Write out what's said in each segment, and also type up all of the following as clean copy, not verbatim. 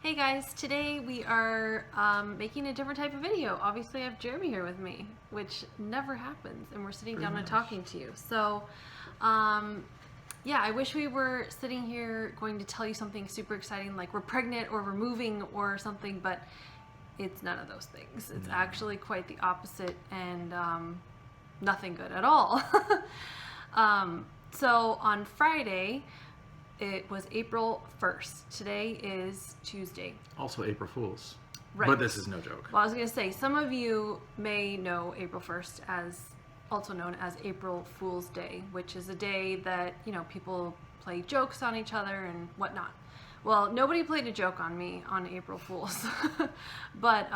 Hey guys, today we are making a different type of video. Obviously I have Jeremy here with me, which never happens, and we're sitting down and talking to you. So, yeah, I wish we were sitting here going to tell you something super exciting like we're pregnant or we're moving or something, but it's none of those things. It's actually quite the opposite and nothing good at all. So on Friday, it was April 1st. Today is Tuesday. Also April Fools. Right. But this is no joke. Well, I was going to say, some of you may know April 1st as also known as April Fool's Day, which is a day that, people play jokes on each other and whatnot. Well, nobody played a joke on me on April Fool's. But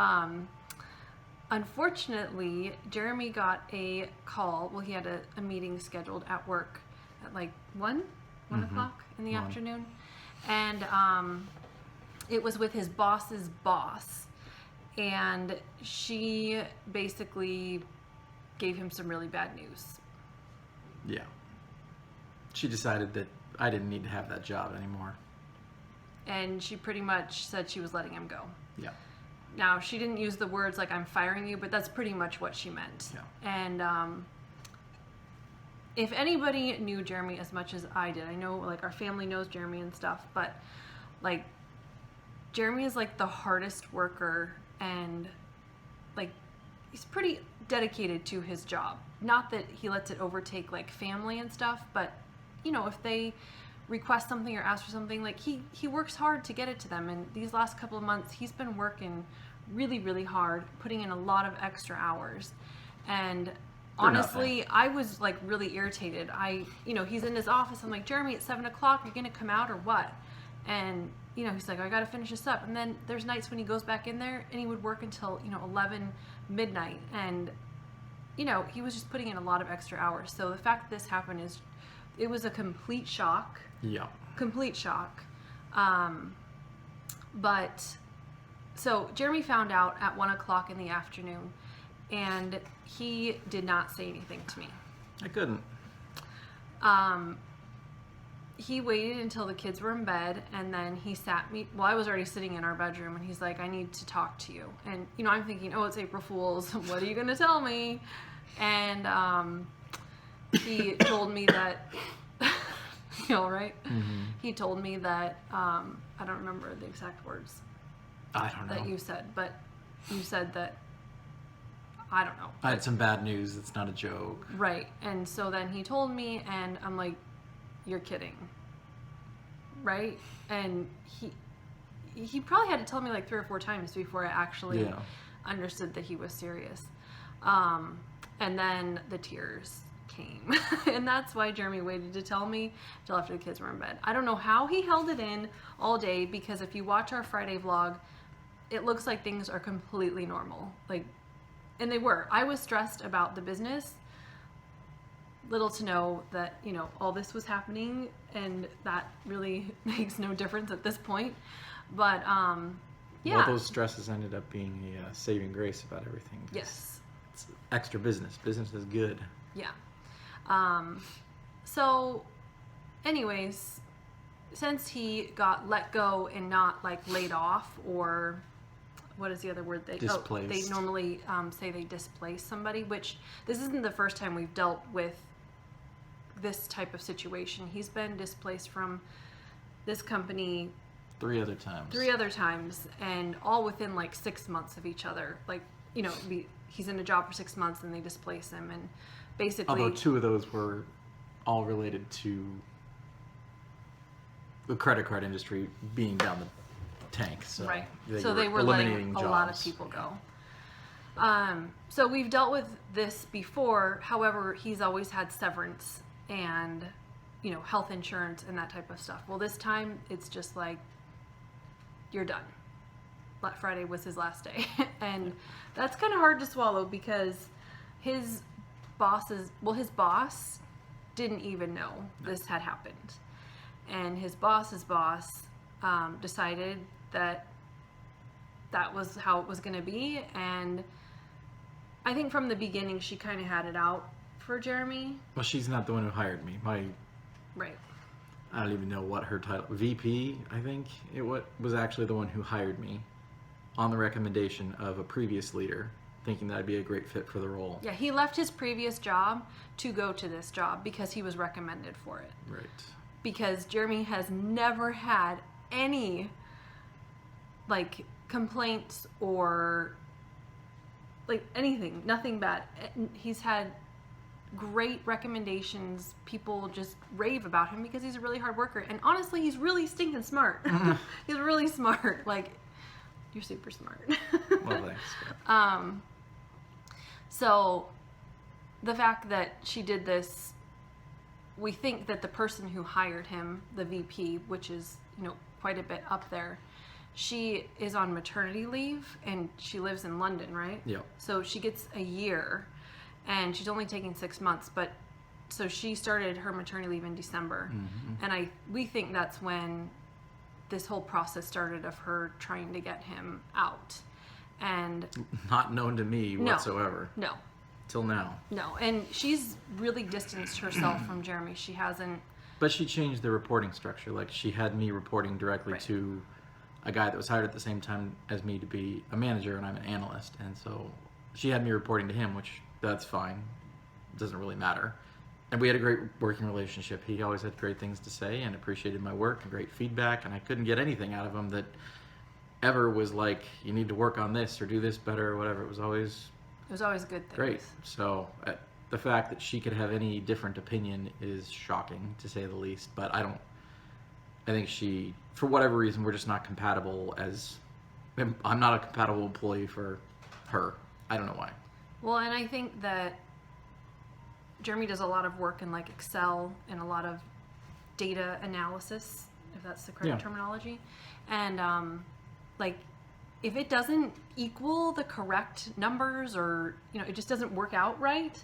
unfortunately, Jeremy got a call. Well, he had a meeting scheduled at work at like 1 o'clock in the afternoon. And it was with his boss's boss. And she basically gave him some really bad news. Yeah. She decided that I didn't need to have that job anymore. And she pretty much said she was letting him go. Yeah. Now, she didn't use the words like, I'm firing you, but that's pretty much what she meant. Yeah. And if anybody knew Jeremy as much as I did, I know like our family knows Jeremy and stuff, but like Jeremy is like the hardest worker, and like he's pretty dedicated to his job. Not that he lets it overtake like family and stuff, but if they request something or ask for something, like he works hard to get it to them. And these last couple of months he's been working really, really hard, putting in a lot of extra hours. And honestly, I was like really irritated. He's in his office. I'm like, Jeremy, it's 7 o'clock. Are you gonna come out or what? And he's like, I gotta finish this up. And then there's nights when he goes back in there and he would work until 11 midnight. And he was just putting in a lot of extra hours. So the fact that this happened it was a complete shock. Yeah. Complete shock. But so Jeremy found out at 1 o'clock in the afternoon, and he did not say anything to me. I couldn't. He waited until the kids were in bed, and then he sat me. Well, I was already sitting in our bedroom, and he's like, I need to talk to you. And, I'm thinking, oh, it's April Fool's. What are you going to tell me? And he told me that, right? Mm-hmm. He told me that, I don't remember the exact words I don't know. that you said, but you said that, I don't know. I had some bad news. It's not a joke. Right. And so then he told me, and I'm like, you're kidding. Right? And he probably had to tell me like 3 or 4 times before I actually understood that he was serious. And then the tears came. And that's why Jeremy waited to tell me till after the kids were in bed. I don't know how he held it in all day, because if you watch our Friday vlog, it looks like things are completely normal. And they were. I was stressed about the business. Little to know that, all this was happening, and that really makes no difference at this point. But, yeah. Well, those stresses ended up being a saving grace about everything. Yes. It's extra business. Business is good. Yeah. So, anyways, since he got let go and not, like, laid off, or what is the other word? Displaced. They normally say they displace somebody, which this isn't the first time we've dealt with this type of situation. He's been displaced from this company 3 other times. 3 other times, and all within like 6 months of each other. Like, he's in a job for 6 months and they displace him, and basically. Although 2 of those were all related to the credit card industry being down the tank. So right. They were letting a lot of people go. So we've dealt with this before. However, he's always had severance and, health insurance and that type of stuff. Well, this time it's just like, you're done. Black Friday was his last day. And that's kind of hard to swallow, because his boss didn't even know this had happened. And his boss's boss decided that was how it was going to be. And I think from the beginning she kind of had it out for Jeremy. Well, she's not the one who hired me. Right. I don't even know what her title, VP, I think it was actually the one who hired me on the recommendation of a previous leader, thinking that I'd be a great fit for the role. Yeah, he left his previous job to go to this job because he was recommended for it. Right. Because Jeremy has never had any like complaints or like anything, nothing bad. He's had great recommendations. People just rave about him because he's a really hard worker. And honestly, he's really stinking smart. He's really smart. Like, you're super smart. Well, thanks. So the fact that she did this, we think that the person who hired him, the VP, which is, quite a bit up there, she is on maternity leave and she lives in London, right? Yep. So she gets a year and she's only taking 6 months, but so she started her maternity leave in December. Mm-hmm. And we think that's when this whole process started of her trying to get him out. And Not known to me No. whatsoever. no, Till now. no. And she's really distanced herself from Jeremy. She hasn't. But she changed the reporting structure. Like, she had me reporting directly Right. to a guy that was hired at the same time as me to be a manager, and I'm an analyst. And so she had me reporting to him, which that's fine. It doesn't really matter. And we had a great working relationship. He always had great things to say and appreciated my work and great feedback. And I couldn't get anything out of him that ever was like, you need to work on this or do this better or whatever. It was always Good things. great. So the fact that she could have any different opinion is shocking, to say the least. But I think she, for whatever reason, we're just not compatible I'm not a compatible employee for her. I don't know why. Well, and I think that Jeremy does a lot of work in like Excel and a lot of data analysis, if that's the correct Yeah. terminology. And like, if it doesn't equal the correct numbers or, it just doesn't work out right.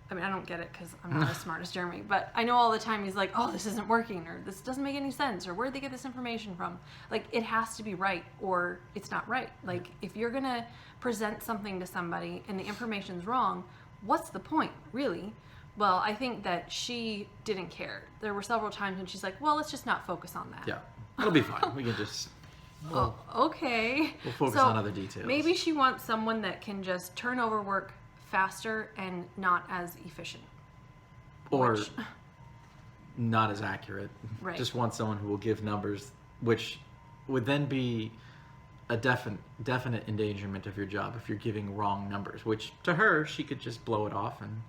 I mean, I don't get it because I'm not as smart as Jeremy, but I know all the time he's like, oh, this isn't working, or this doesn't make any sense, or where'd they get this information from? Like, it has to be right or it's not right. Like, if you're going to present something to somebody and the information's wrong, what's the point, really? Well, I think that she didn't care. There were several times when she's like, well, let's just not focus on that. Yeah, it'll be fine. We can just Okay. we'll focus So, on other details. Maybe she wants someone that can just turn over work faster and not as efficient. or which- not as accurate. Right. Just want someone who will give numbers, which would then be a definite endangerment of your job if you're giving wrong numbers. Which to her, she could just blow it off and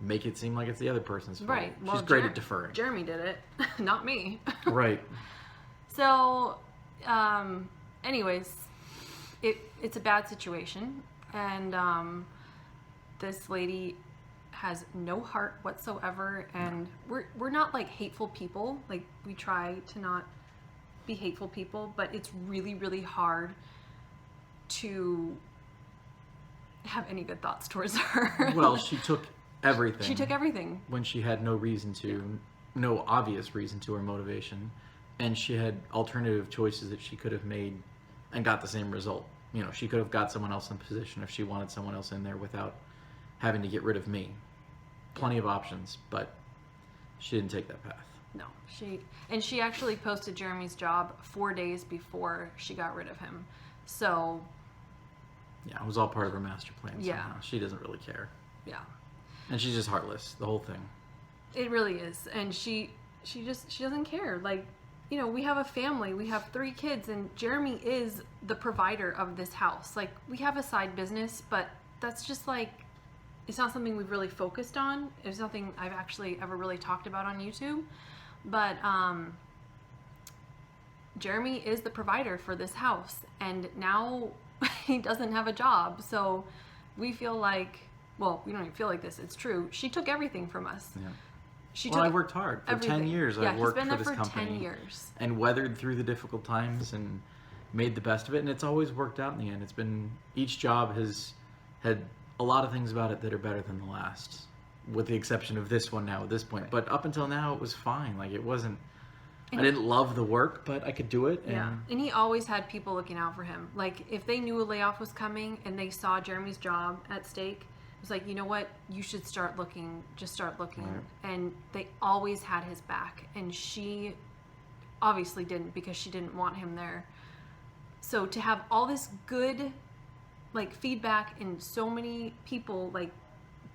make it seem like it's the other person's fault. Right. Well, She's great at deferring. Jeremy did it, not me. Right. So, anyways, it's a bad situation, and this lady has no heart whatsoever, and we're not like hateful people. Like, we try to not be hateful people, but it's really, really hard to have any good thoughts towards her. Well, she took everything. She took everything. when she had no reason to, no obvious reason to, or motivation, and she had alternative choices that she could have made and got the same result. She could have got someone else in position if she wanted someone else in there without having to get rid of me. Plenty of options, but she didn't take that path. No, she actually posted Jeremy's job 4 days before she got rid of him. So, Yeah, it was all part of her master plan. Yeah. Somehow. She doesn't really care, yeah, and she's just heartless. The whole thing. it really is. And she doesn't care. Like, we have a family, we have 3 kids, and Jeremy is the provider of this house. Like, we have a side business, but that's just like, it's not something we've really focused on. It's nothing I've actually ever really talked about on YouTube. But Jeremy is the provider for this house, and now he doesn't have a job. So we feel like, well, we don't even feel like this. It's true. She took everything from us. Yeah. She Well, took I worked hard for everything. 10 years. Yeah, I've worked he's been for there this for company 10 years. and weathered through the difficult times and made the best of it. And it's always worked out in the end. It's been, each job has had a lot of things about it that are better than the last, with the exception of this one now at this point. But up until now, it was fine. Like, it wasn't, I didn't love the work, but I could do it. And Yeah, and he always had people looking out for him. Like, if they knew a layoff was coming and they saw Jeremy's job at stake, was like, you know what, you should start looking, just start looking. Right. And they always had his back, and she obviously didn't, because she didn't want him there. So to have all this good like feedback and so many people like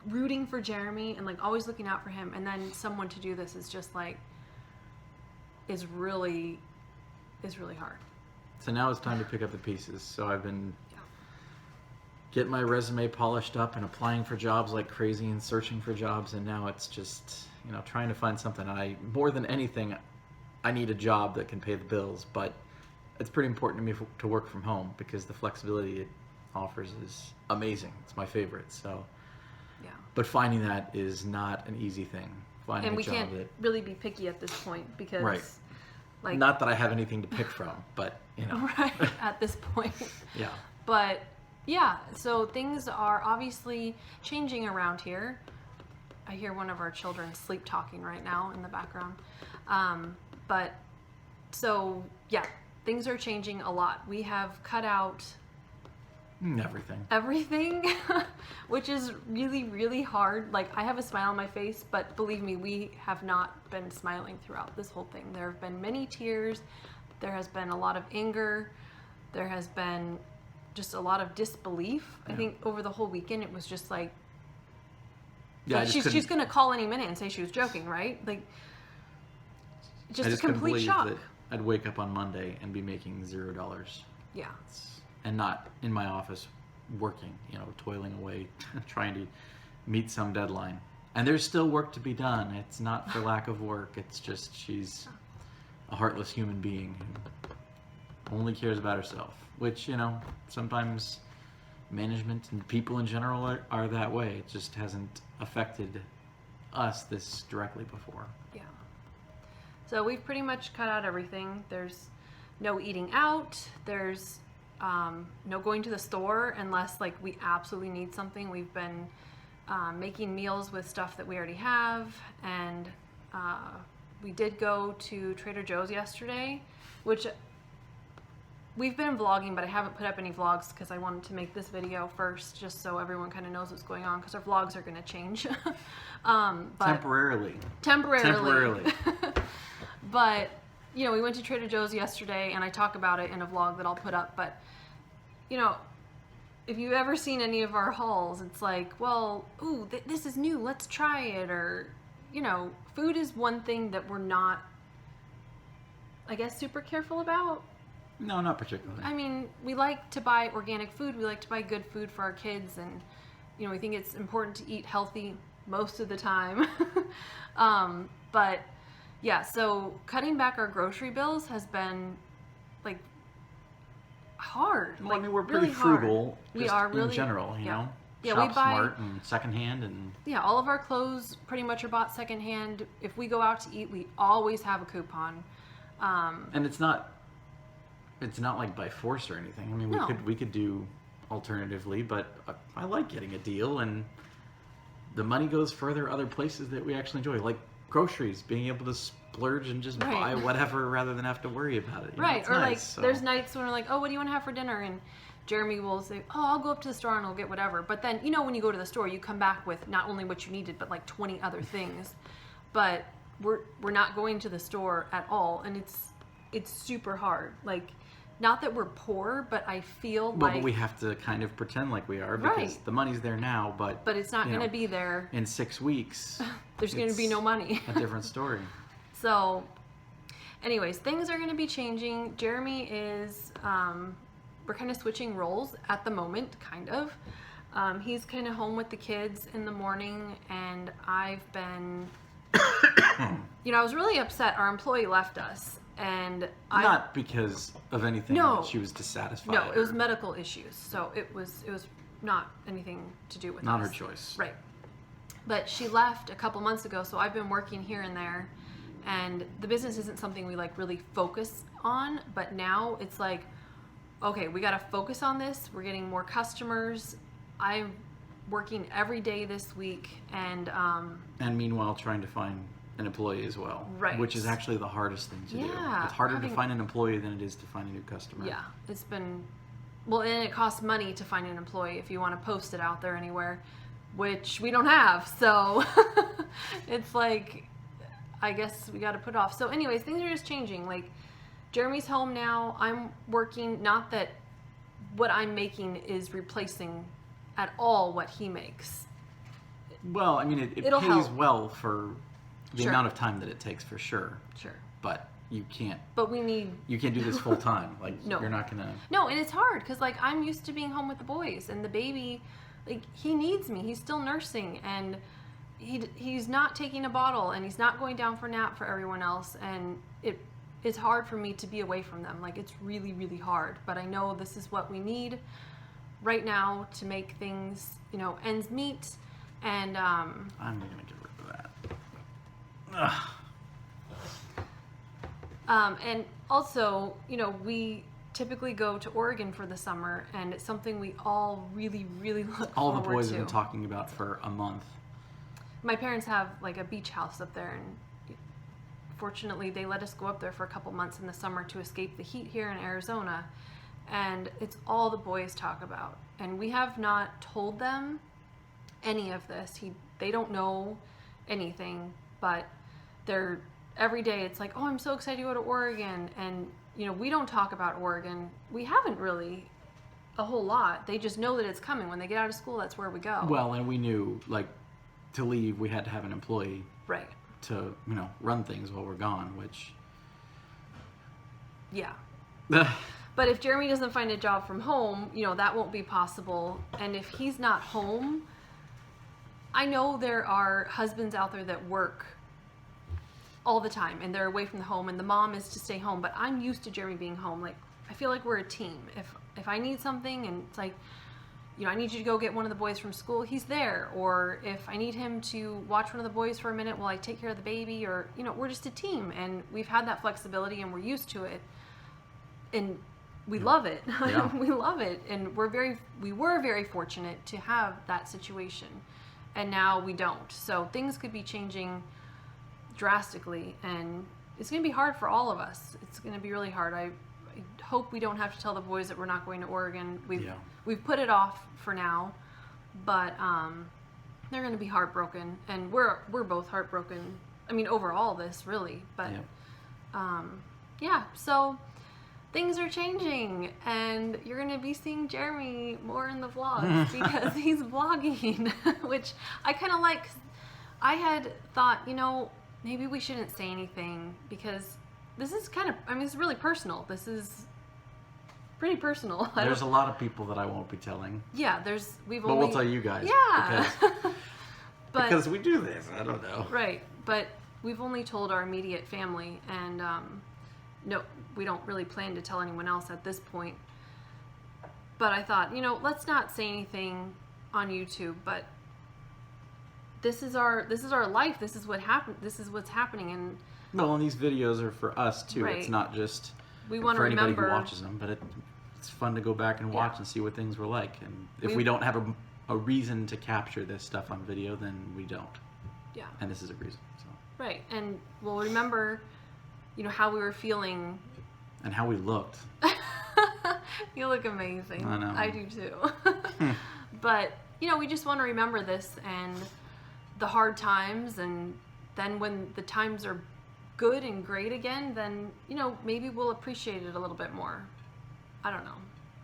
rooting for Jeremy and like always looking out for him, and then someone to do this is just like is really hard. So now it's time to pick up the pieces. So I've been getting my resume polished up and applying for jobs like crazy and searching for jobs, and now it's just, you know, trying to find something. More than anything, I need a job that can pay the bills, but it's pretty important to me to work from home, because the flexibility it offers is amazing. It's my favorite. So Yeah. but finding that is not an easy thing. Finding And a we job can't that, really be picky at this point, because Right. like not that I have anything to pick from, but you know. right at this point. Yeah. But yeah, so things are obviously changing around here. I hear one of our children sleep talking right now in the background. But so yeah, things are changing a lot. We have cut out everything, which is really, really hard. Like, I have a smile on my face, but believe me, we have not been smiling throughout this whole thing. There have been many tears. There has been a lot of anger. There has been just a lot of disbelief. I think over the whole weekend, it was just like, Yeah, like she's going to call any minute and say she was joking, right? Like, just a couldn't complete believe shock. that I'd wake up on Monday and be making $0. Yeah. And not in my office working, you know, toiling away, trying to meet some deadline. And there's still work to be done. It's not for lack of work. It's just she's a heartless human being who only cares about herself, which, you know, sometimes management and people in general are that way. It just hasn't affected us this directly before. Yeah. So we've pretty much cut out everything. There's no eating out. There's no going to the store unless like we absolutely need something. We've been making meals with stuff that we already have, and we did go to Trader Joe's yesterday, which we've been vlogging, but I haven't put up any vlogs because I wanted to make this video first, just so everyone kind of knows what's going on, because our vlogs are going to change. But Temporarily. But, you know, we went to Trader Joe's yesterday, and I talk about it in a vlog that I'll put up. But, you know, if you've ever seen any of our hauls, it's like, well, ooh, this is new, let's try it. Or, you know, food is one thing that we're not, I guess, super careful about. No, not particularly. I mean, we like to buy organic food. We like to buy good food for our kids. And, you know, we think it's important to eat healthy most of the time. But, yeah, so cutting back our grocery bills has been, like, hard. Well, like, I mean, we're really pretty frugal. hard. We just are really in general, you know. Yeah, Shop we buy smart and secondhand, and yeah, all of our clothes pretty much are bought secondhand. If we go out to eat, we always have a coupon. and it's not like by force or anything. I mean, No. we could do alternatively, but I like getting a deal, and the money goes further other places that we actually enjoy, like groceries, being able to splurge and just Right. buy whatever rather than have to worry about it. You know, Right, it's or nice, like so. there's nights when we're like, oh, what do you want to have for dinner? And Jeremy will say, oh, I'll go up to the store and I'll get whatever. But then, you know, when you go to the store, you come back with not only what you needed, but like 20 other things. But we're not going to the store at all, and it's super hard. Like, not that we're poor, but I feel Well, like but we have to kind of pretend like we are, because Right. the money's there now, but it's not you going to know, be there. in 6 weeks. There's going to be it's no money. a different story. So, anyways, things are going to be changing. Jeremy is, we're kind of switching roles at the moment, kind of. He's kind of home with the kids in the morning, and I've been, you know, I was really upset. Our employee left us, and Not because of anything No. that she was dissatisfied. no, it was or- medical issues. So it was not anything to do with Not us. her choice. Right. But she left a couple months ago, so I've been working here and there, and the business isn't something we like really focus on, but now it's like, okay, we got to focus on this. We're getting more customers. I'm working every day this week, and And meanwhile, trying to find an employee as well. Right. Which is actually the hardest thing to do. Yeah, It's harder to having- find an employee than it is to find a new customer. yeah, it's been, well, and it costs money to find an employee if you want to post it out there anywhere. which we don't have. So it's like, I guess we got to put off. So anyways, things are just changing. Like, Jeremy's home now. I'm working. Not that what I'm making is replacing at all what he makes. Well, I mean, it It'll pays help. well for the Sure. amount of time that it takes, for sure. Sure. But you can't But we need... do this full time. Like, No. you're not gonna. No, and it's hard because, like, I'm used to being home with the boys, and the baby, like, he needs me. He's still nursing, and he's not taking a bottle, and he's not going down for a nap for everyone else, and it's hard for me to be away from them. Like, it's really, really hard. But I know this is what we need right now to make things, ends meet, and I'm gonna get rid of that. Ugh. And also, we typically go to Oregon for the summer, and it's something we all really, really look All forward the boys to. have been talking about for a month. My parents have like a beach house up there, and fortunately they let us go up there for a couple months in the summer to escape the heat here in Arizona. And it's all the boys talk about, and we have not told them any of this. They don't know anything, but they're every day it's like, oh, I'm so excited to go to Oregon. And we don't talk about Oregon. We haven't really a whole lot. They just know that it's coming. When they get out of school, that's where we go. Well, and we knew, like, to leave, we had to have an employee Right. to, run things while we're gone, which. Yeah. But if Jeremy doesn't find a job from home, that won't be possible. And if he's not home, I know there are husbands out there that work all the time and they're away from the home, and the mom is to stay home. But I'm used to Jeremy being home. Like, I feel like we're a team. If I need something and it's like, I need you to go get one of the boys from school, he's there. Or if I need him to watch one of the boys for a minute while I take care of the baby, or, we're just a team, and we've had that flexibility and we're used to it. And we love it. Yeah. We love it. And we were very fortunate to have that situation. And now we don't. So things could be changing drastically, and it's going to be hard for all of us. It's going to be really hard. I hope we don't have to tell the boys that we're not going to Oregon. We've put it off for now, but they're going to be heartbroken, and we're both heartbroken. I mean, over all this, really. But so things are changing, and you're going to be seeing Jeremy more in the vlogs because he's vlogging, which I kind of like. I had thought, maybe we shouldn't say anything because this is it's really personal. This is pretty personal. There's a lot of people that I won't be telling. Yeah, But we'll tell you guys. Yeah. Because we do this. I don't know. Right. But we've only told our immediate family, and no, we don't really plan to tell anyone else at this point. But I thought, let's not say anything on YouTube, but this is our life. This is what happened. This is what's happening, and Well, and these videos are for us too. Right. It's not just we want to for anybody remember. who watches them, but it's fun to go back and watch and see what things were like. And if We- we don't have a reason to capture this stuff on video, then we don't. Yeah. And this is a reason. So. Right, and we'll remember, how we were feeling. And how we looked. You look amazing. I know. I do too. But, we just want to remember this and the hard times, and then when the times are good and great again, then, maybe we'll appreciate it a little bit more. I don't know.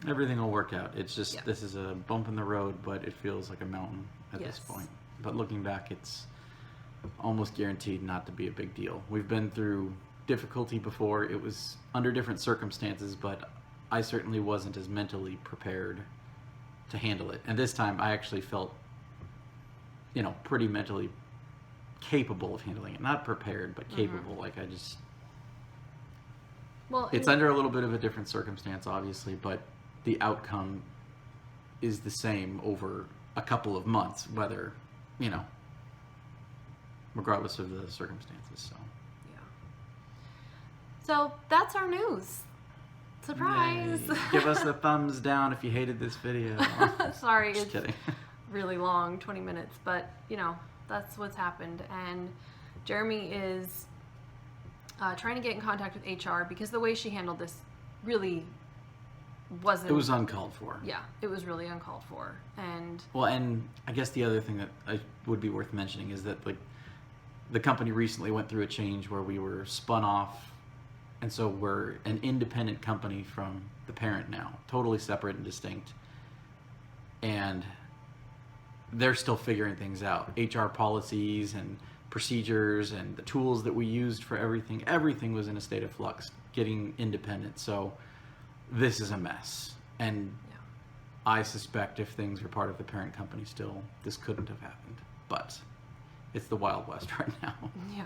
Everything will work out. It's just, Yeah. this is a bump in the road, but it feels like a mountain at Yes. this point. But looking back, it's almost guaranteed not to be a big deal. We've been through difficulty before. It was under different circumstances, but I certainly wasn't as mentally prepared to handle it. And this time I actually felt, pretty mentally capable of handling it. Not prepared, but capable. Like Well, it's under a little bit of a different circumstance, obviously, but the outcome is the same over a couple of months, whether, regardless of the circumstances. So. yeah. So that's our news. Surprise! Yay. Give us a thumbs down if you hated this video. Sorry, Just it's kidding. really long, 20 minutes, but that's what's happened. And Jeremy is trying to get in contact with HR because the way she handled this really wasn't. It was uncalled for. Yeah, it was really uncalled for. And Well, and I guess the other thing that would be worth mentioning is that, like, the company recently went through a change where we were spun off, and so we're an independent company from the parent now, totally separate and distinct. And they're still figuring things out. HR policies and procedures and the tools that we used for everything was in a state of flux, getting independent. So this is a mess. And yeah. I suspect if things were part of the parent company still, this couldn't have happened. But it's the Wild West right now. Yeah.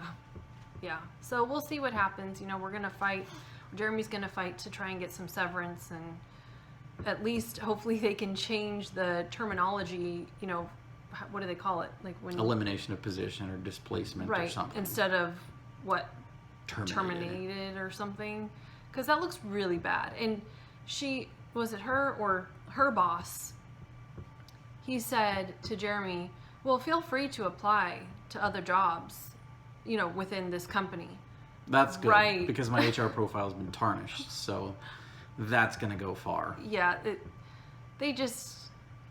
Yeah. So we'll see what happens. You know, we're going to fight. Jeremy's going to fight to try and get some severance, and at least hopefully they can change the terminology, you know, what do they call it? Like when Elimination of position or displacement or right, something. instead of what Terminated. or something, because that looks really bad. And she, was it her or her boss, he said to Jeremy, well, feel free to apply to other jobs, you know, within this company. That's good, Right. because my HR profile has been tarnished, so that's going to go far. Yeah,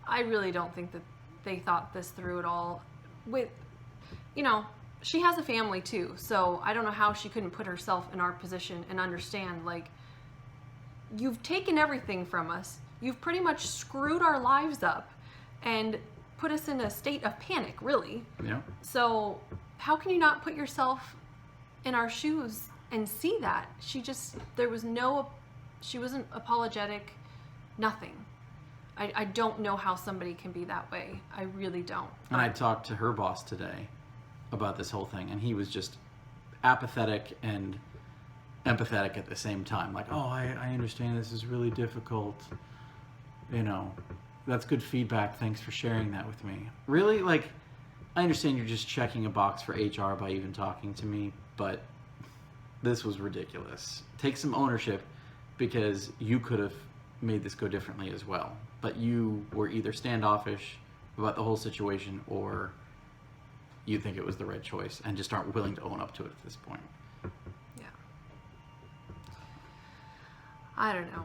I really don't think that they thought this through at all. With, you know, she has a family too, so I don't know how she couldn't put herself in our position and understand, like, you've taken everything from us. You've pretty much screwed our lives up and put us in a state of panic, really. Yeah. So how can you not put yourself in our shoes and see that? She wasn't apologetic, nothing. I don't know how somebody can be that way. I really don't. And I talked to her boss today about this whole thing, and he was just apathetic and empathetic at the same time. Like, oh, I understand this is really difficult. You know, that's good feedback. Thanks for sharing that with me. Really? Like, I understand you're just checking a box for HR by even talking to me, but this was ridiculous. Take some ownership, because you could have made this go differently as well. But you were either standoffish about the whole situation, or you think it was the right choice and just aren't willing to own up to it at this point. Yeah. I don't know.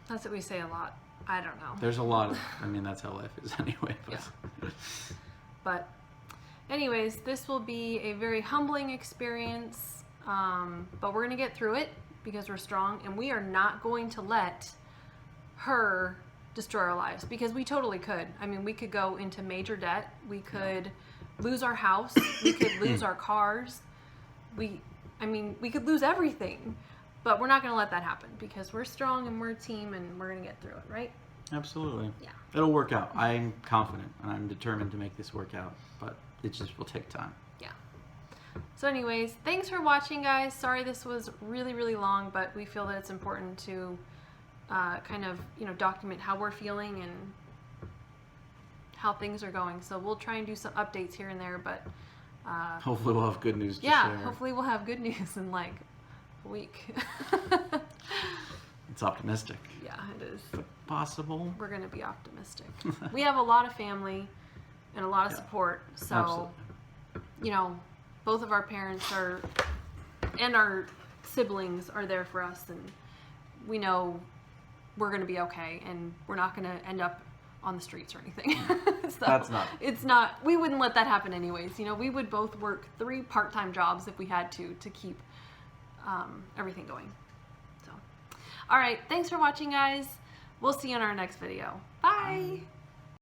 That's what we say a lot. I don't know. There's a lot of, I mean, that's how life is anyway. But. Yeah. But anyways, this will be a very humbling experience, but we're going to get through it because we're strong, and we are not going to let her destroy our lives, because we totally could. I mean, we could go into major debt. We could lose our house. We could lose our cars. We could lose everything, but we're not going to let that happen, because we're strong and we're a team, and we're going to get through it, right? Absolutely. Yeah. It'll work out. I'm confident, and I'm determined to make this work out, but it just will take time. Yeah. So anyways, thanks for watching, guys. Sorry this was really, really long, but we feel that it's important to kind of, you know, document how we're feeling and how things are going. So we'll try and do some updates here and there, but Hopefully we'll have good news to yeah, share. hopefully we'll have good news in like a week. It's optimistic. Yeah, it is. But possible. We're going to be optimistic. We have a lot of family and a lot of Yeah. support. So, Absolutely. you know, both of our parents and our siblings are there for us, and we know we're going to be okay, and we're not going to end up on the streets or anything. So That's not. It's not. We wouldn't let that happen anyways. You know, we would both work 3 part-time jobs if we had to keep everything going. So, all right. Thanks for watching, guys. We'll see you in our next video. Bye.